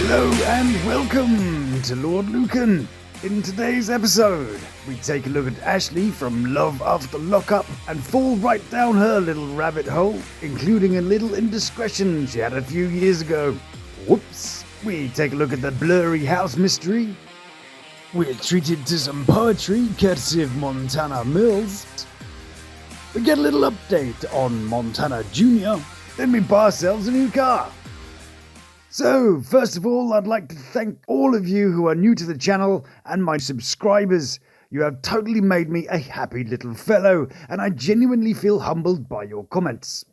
Hello and welcome to Lord Lucan. In today's episode, we take a look at Ashley from Love After Lockup and fall right down her little rabbit hole, including a little indiscretion she had a few years ago. Whoops. We take a look at the blurry house mystery. We're treated to some poetry courtesy of Montana Millz. We get a little update on Montana Jr. Then we buy ourselves a new car. So, first of all, I'd like to thank all of you who are new to the channel and my subscribers. You have totally made me a happy little fellow, and I genuinely feel humbled by your comments.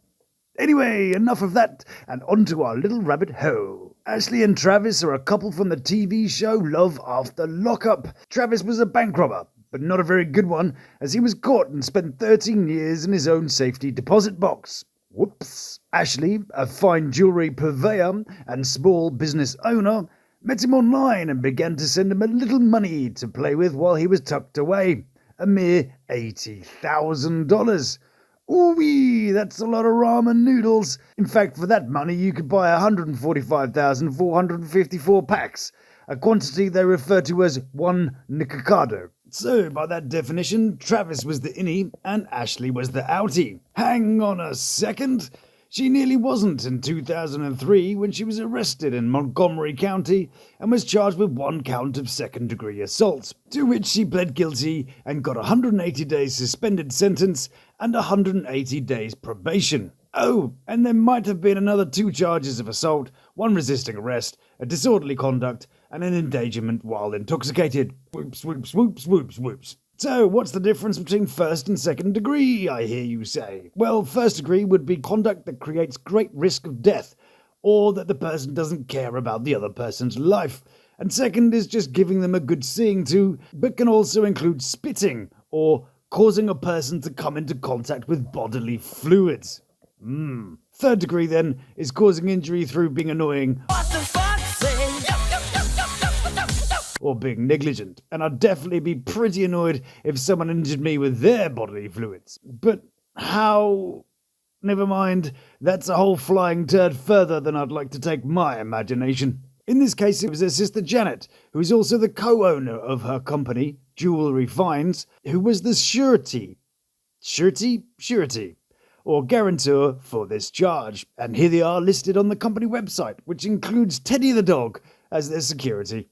Anyway, enough of that, and on to our little rabbit hole. Ashley and Travis are a couple from the TV show Love After Lockup. Travis was a bank robber, but not a very good one, as he was caught and spent 13 years in his own safety deposit box. Whoops. Ashley, a fine jewellery purveyor and small business owner, met him online and began to send him a little money to play with while he was tucked away. A mere $80,000. Ooh-wee, that's a lot of ramen noodles. In fact, for that money you could buy 145,454 packs, a quantity they refer to as one nikocado. So, by that definition, Travis was the innie and Ashley was the outie. Hang on a second. She nearly wasn't in 2003 when she was arrested in Montgomery County and was charged with 1 count of second-degree assault, to which she pled guilty and got a 180 days suspended sentence and 180 days probation. Oh, and there might have been another 2 charges of assault, 1 resisting arrest, a disorderly conduct, and an endangerment while intoxicated. Whoops, whoops, whoops, whoops, whoops. So, what's the difference between first and second degree, I hear you say? Well, first degree would be conduct that creates great risk of death, or that the person doesn't care about the other person's life. And second is just giving them a good seeing to, but can also include spitting, or causing a person to come into contact with bodily fluids. Third degree, then, is causing injury through being annoying or being negligent, and I'd definitely be pretty annoyed if someone injured me with their bodily fluids. But how? Never mind, that's a whole flying turd further than I'd like to take my imagination. In this case, it was her sister Janet, who is also the co-owner of her company, Jewelry Finds, who was the surety, or guarantor for this charge. And here they are listed on the company website, which includes Teddy the dog as their security.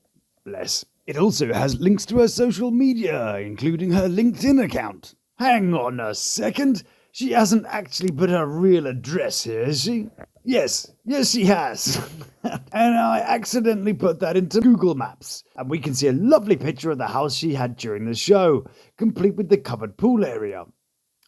Bless. It also has links to her social media, including her LinkedIn account. Hang on a second. She hasn't actually put her real address here, has she? Yes, she has. And I accidentally put that into Google Maps. And we can see a lovely picture of the house she had during the show, complete with the covered pool area.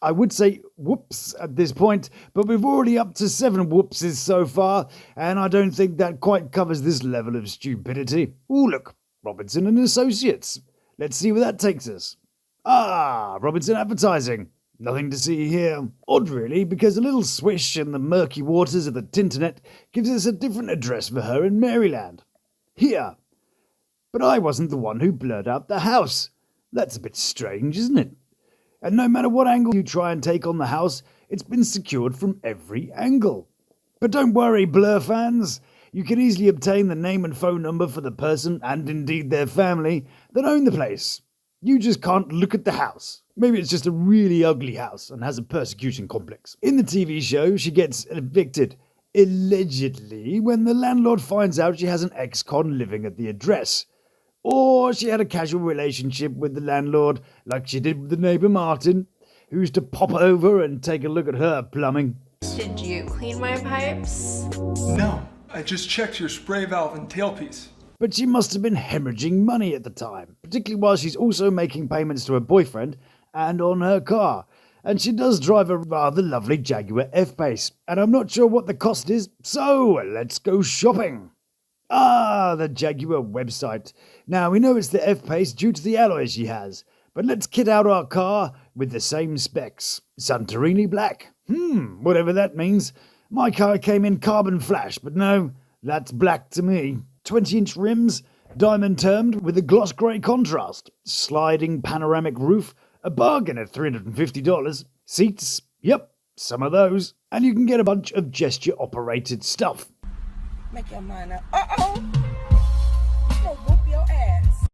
I would say whoops at this point, but we've already up to 7 whoopses so far, and I don't think that quite covers this level of stupidity. Ooh, look, Robinson and Associates. Let's see where that takes us. Ah, Robinson Advertising. Nothing to see here. Odd really, because a little swish in the murky waters of the Tinternet gives us a different address for her in Maryland. Here. But I wasn't the one who blurred out the house. That's a bit strange, isn't it? And no matter what angle you try and take on the house, it's been secured from every angle. But don't worry, Blur fans. You can easily obtain the name and phone number for the person, and indeed their family, that own the place. You just can't look at the house. Maybe it's just a really ugly house and has a persecution complex. In the TV show, she gets evicted, allegedly, when the landlord finds out she has an ex-con living at the address. Or she had a casual relationship with the landlord, like she did with the neighbour Martin, who used to pop over and take a look at her plumbing. Did you clean my pipes? No, I just checked your spray valve and tailpiece. But she must have been hemorrhaging money at the time, particularly while she's also making payments to her boyfriend and on her car. And she does drive a rather lovely Jaguar F-Pace, and I'm not sure what the cost is, so let's go shopping. Ah, the Jaguar website. Now, we know it's the F-Pace due to the alloy she has, but let's kit out our car with the same specs. Santorini black. Whatever that means. My car came in carbon flash, but no, that's black to me. 20-inch rims, diamond termed with a gloss grey contrast. Sliding panoramic roof, a bargain at $350. Seats, yep, some of those. And you can get a bunch of gesture-operated stuff. Make your mind up. Uh-oh!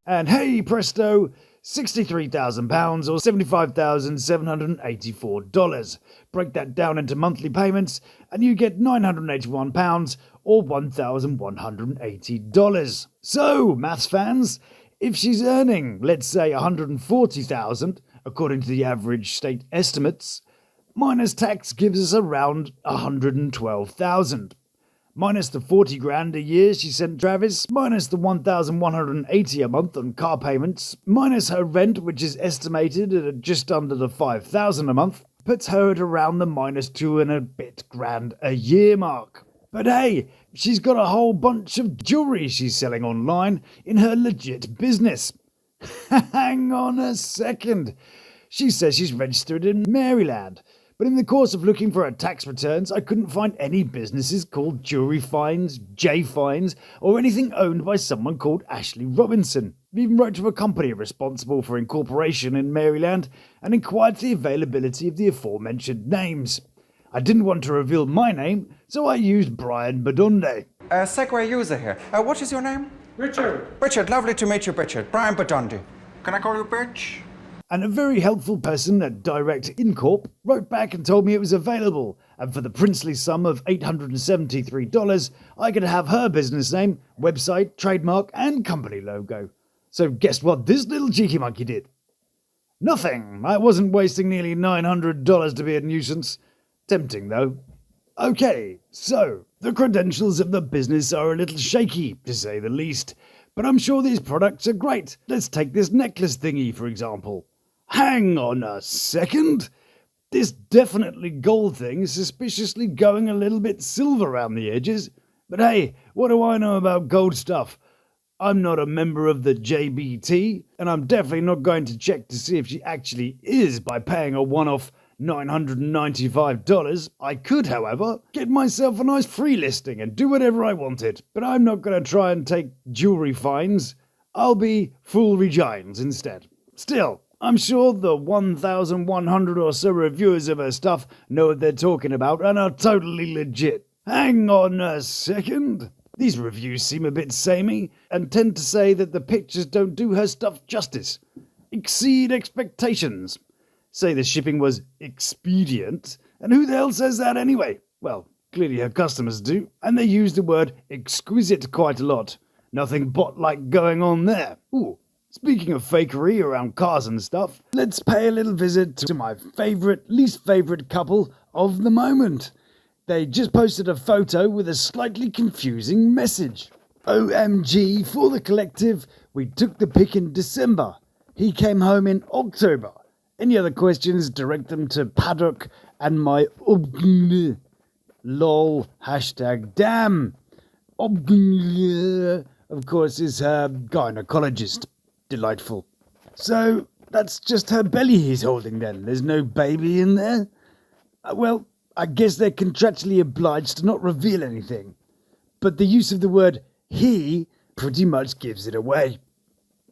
And hey presto, £63,000 or $75,784. Break that down into monthly payments and you get £981 or $1,180. So, maths fans, if she's earning, let's say, $140,000, according to the average state estimates, minus tax gives us around $112,000. Minus the 40 grand a year she sent Travis, minus the 1,180 a month on car payments, minus her rent, which is estimated at just under the 5,000 a month, puts her at around the minus 2 and a bit grand a year mark. But hey, she's got a whole bunch of jewelry she's selling online in her legit business. Hang on a second. She says she's registered in Maryland. But in the course of looking for her tax returns, I couldn't find any businesses called Jewelry Finds, J Finds, or anything owned by someone called Ashley Robinson. We even wrote to a company responsible for incorporation in Maryland and inquired the availability of the aforementioned names. I didn't want to reveal my name, so I used Brian Badonde. Segway user here. What is your name? Richard. Richard, lovely to meet you, Richard. Brian Badondi. Can I call you Birch? And a very helpful person at Direct Incorp wrote back and told me it was available, and for the princely sum of $873, I could have her business name, website, trademark, and company logo. So guess what this little cheeky monkey did? Nothing. I wasn't wasting nearly $900 to be a nuisance. Tempting, though. Okay, so the credentials of the business are a little shaky, to say the least. But I'm sure these products are great. Let's take this necklace thingy, for example. Hang on a second. This definitely gold thing is suspiciously going a little bit silver around the edges. But hey, what do I know about gold stuff? I'm not a member of the JBT, and I'm definitely not going to check to see if she actually is by paying a one-off $995. I could, however, get myself a nice free listing and do whatever I wanted. But I'm not going to try and take jewelry finds. I'll be full Regines instead. Still, I'm sure the 1,100 or so reviewers of her stuff know what they're talking about and are totally legit. Hang on a second. These reviews seem a bit samey and tend to say that the pictures don't do her stuff justice. Exceed expectations. Say the shipping was expedient, and who the hell says that anyway? Well, clearly her customers do, and they use the word exquisite quite a lot. Nothing bot-like going on there. Ooh. Speaking of fakery around cars and stuff, let's pay a little visit to my least favourite couple of the moment. They just posted a photo with a slightly confusing message. OMG for the collective, we took the pic in December. He came home in October. Any other questions, direct them to Paddock and my lol #damn. Of course, is her gynecologist. Delightful. So, that's just her belly he's holding then? There's no baby in there? Well, I guess they're contractually obliged to not reveal anything. But the use of the word he pretty much gives it away.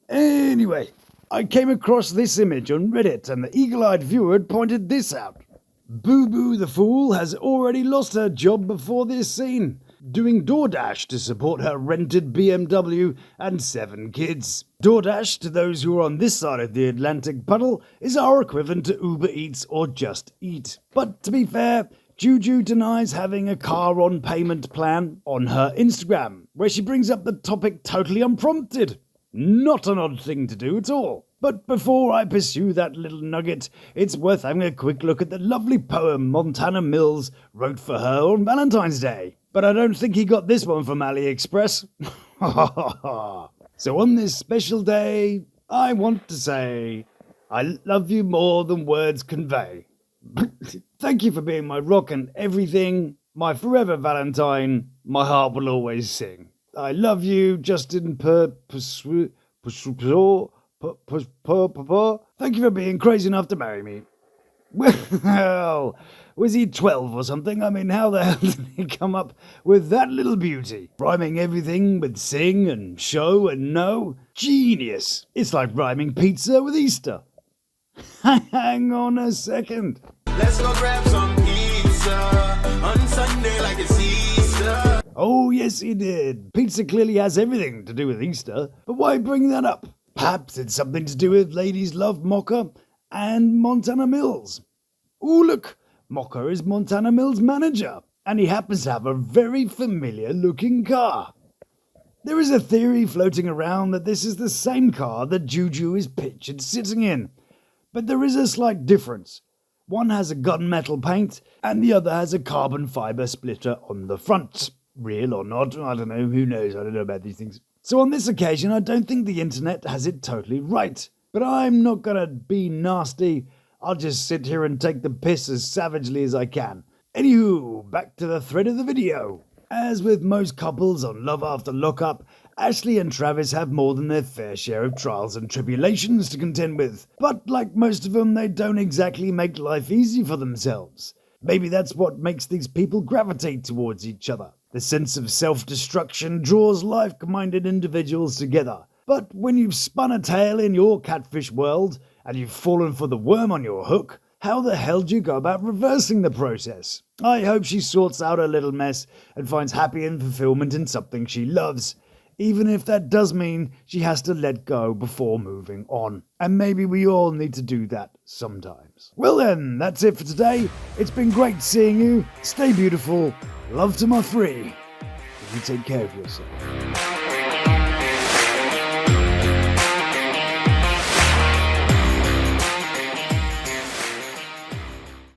Anyway, I came across this image on Reddit and the eagle-eyed viewer had pointed this out. Boo Boo the Fool has already lost her job before this scene, doing DoorDash to support her rented BMW and 7 kids. DoorDash, to those who are on this side of the Atlantic puddle, is our equivalent to Uber Eats or Just Eat. But to be fair, Juju denies having a car on payment plan on her Instagram, where she brings up the topic totally unprompted. Not an odd thing to do at all. But before I pursue that little nugget, it's worth having a quick look at the lovely poem Montana Millz wrote for her on Valentine's Day. But I don't think he got this one from AliExpress. So on this special day, I want to say, I love you more than words convey. Thank you for being my rock and everything, my forever Valentine, my heart will always sing. I love you, Justine. Thank you for being crazy enough to marry me. Well, was he 12 or something? I mean, how the hell did he come up with that little beauty? Rhyming everything with sing and show and know? Genius. It's like rhyming pizza with Easter. Hang on a second. Let's go grab some pizza on Sunday like it's Easter. Oh, yes, he did. Pizza clearly has everything to do with Easter. But why bring that up? Perhaps it's something to do with Ladies Love Mocha and Montana Millz. Ooh, look, Mocha is Montana Millz' manager, and he happens to have a very familiar looking car. There is a theory floating around that this is the same car that Juju is pictured sitting in, but there is a slight difference. One has a gunmetal paint, and the other has a carbon fibre splitter on the front. Real or not, I don't know, who knows, I don't know about these things. So on this occasion, I don't think the internet has it totally right. But I'm not gonna be nasty, I'll just sit here and take the piss as savagely as I can. Anywho, back to the thread of the video. As with most couples on Love After Lockup, Ashley and Travis have more than their fair share of trials and tribulations to contend with. But like most of them, they don't exactly make life easy for themselves. Maybe that's what makes these people gravitate towards each other. The sense of self-destruction draws like-minded individuals together. But when you've spun a tale in your catfish world, and you've fallen for the worm on your hook, how the hell do you go about reversing the process? I hope she sorts out her little mess and finds happy and fulfillment in something she loves, even if that does mean she has to let go before moving on. And maybe we all need to do that sometimes. Well then, that's it for today. It's been great seeing you. Stay beautiful. Love to my three. You take care of yourself.